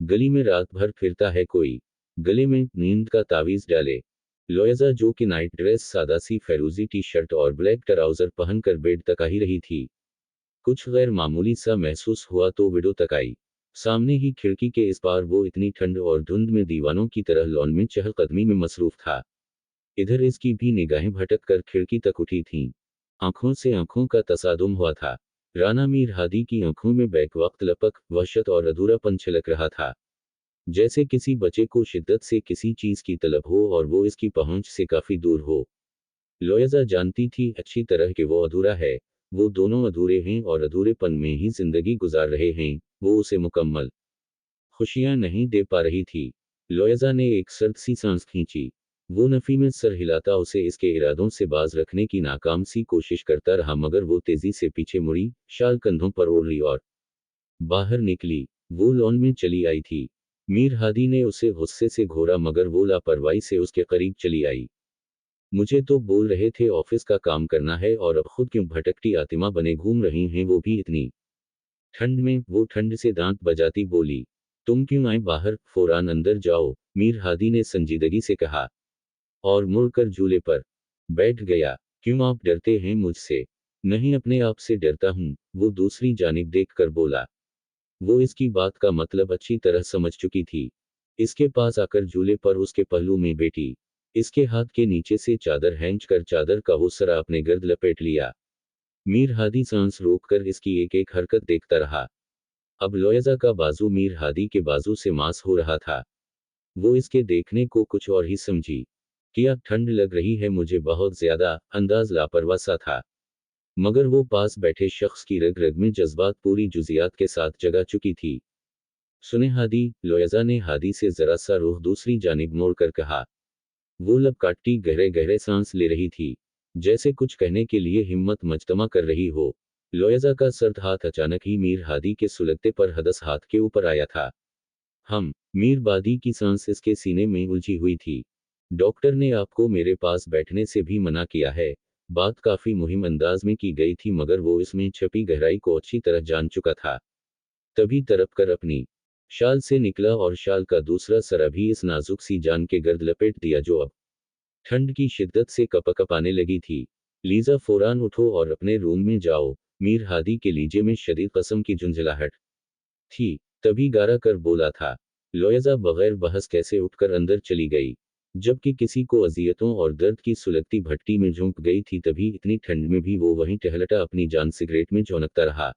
गली में रात भर फिरता है कोई, गले में नींद का तावीज डाले। लोयजा, जो कि नाइट ड्रेस, सादा सी फेरोजी टी शर्ट और ब्लैक ट्राउजर पहनकर बेड तक आ ही रही थी। कुछ गैर मामूली सा महसूस हुआ तो विंडो तक आई। सामने ही खिड़की के इस पार वो इतनी ठंड और धुंध में दीवानों की तरह लॉन में चहलकदमी में मसरूफ था। इधर इसकी भी निगाहें भटक कर खिड़की तक उठी थीं। आंखों से आंखों का तसादुम हुआ था। राना मीर हादी की आंखों में बैक वक्त लपक, वहशत और अधूरापन छलक रहा था। जैसे किसी बच्चे को शिद्दत से किसी चीज की तलब हो और वो इसकी पहुंच से काफी दूर हो। लोयजा जानती थी अच्छी तरह कि वो अधूरा है। वो दोनों अधूरे हैं और अधूरेपन में ही जिंदगी गुजार रहे हैं। वो उसे मुकम्मल खुशियां नहीं दे पा रही थी। लोयजा ने एक सर्द सी सांस खींची। वो नफी में सर हिलाता उसे इसके इरादों से बाज रखने की नाकाम सी कोशिश करता रहा, मगर वो तेजी से पीछे मुड़ी, शाल कंधों पर ओढ़ ली और बाहर निकली। वो लॉन में चली आई थी। मीर हादी ने उसे गुस्से से घूरा, मगर वो लापरवाही से उसके करीब चली आई। मुझे तो बोल रहे थे ऑफिस का काम करना है, और अब खुद क्यों भटकती आतिमा बने घूम रही हैं, वो भी इतनी ठंड में। वो ठंड से दांत बजाती बोली, तुम क्यों आए बाहर, फौरान अंदर जाओ, मीर हादी ने संजीदगी से कहा, और मुड़कर झूले पर बैठ गया। क्यों आप डरते हैं मुझसे? नहीं, अपने आप से डरता हूं, वो दूसरी जानिब देखकर बोला। वो इसकी बात का मतलब अच्छी तरह समझ चुकी थी। इसके पास आकर झूले पर उसके पहलू में बैठी। इसके हाथ के नीचे से चादर खींच कर चादर का वो सरा अपने गर्द लपेट लिया। मीर हादी सांस रोककर इसकी एक एक हरकत देखता रहा। अब लोयजा का बाजू मीर हादी के बाजू से मांस हो रहा था। वो इसके देखने को कुछ और ही समझी। क्या ठंड लग रही है मुझे बहुत ज्यादा, अंदाज लापरवाह सा था। मगर वो पास बैठे शख्स की रग रग में जज्बात पूरी जुजियात के साथ जगा चुकी थी। सुने हादी, लोयजा ने हादी से जरा सा रुख दूसरी जानिब मोड़कर कहा। वो लब काटती गहरे गहरे सांस ले रही थी, जैसे कुछ कहने के लिए हिम्मत मजतमा कर रही हो। लोयजा का सर्द हाथ अचानक ही मीर हादी के सुलगते पर हदस हाथ के ऊपर आया था। मीर बादी की सांस इसके सीने में उलझी हुई थी। डॉक्टर ने आपको मेरे पास बैठने से भी मना किया है। बात काफी मुहिम अंदाज में की गई थी, मगर वो इसमें छपी गहराई को अच्छी तरह जान चुका था। तभी तड़प कर अपनी शाल से निकला और शाल का दूसरा सरा भी इस नाजुक सी जान के गर्द लपेट दिया, जो अब ठंड की शिद्दत से कपकपाने लगी थी। लीजा, फौरान उठो और अपने रूम में जाओ, मीर हादी के लीजे में शदीद कसम की झुंझलाहट थी। तभी गारा कर बोला था। लोयजा बगैर बहस कैसे उठकर अंदर चली गई। जबकि किसी को अजियतों और दर्द की सुलगती भट्टी में झोंक गई थी, तभी इतनी ठंड में भी वो वहीं टहलटा अपनी जान सिगरेट में झोंकता रहा।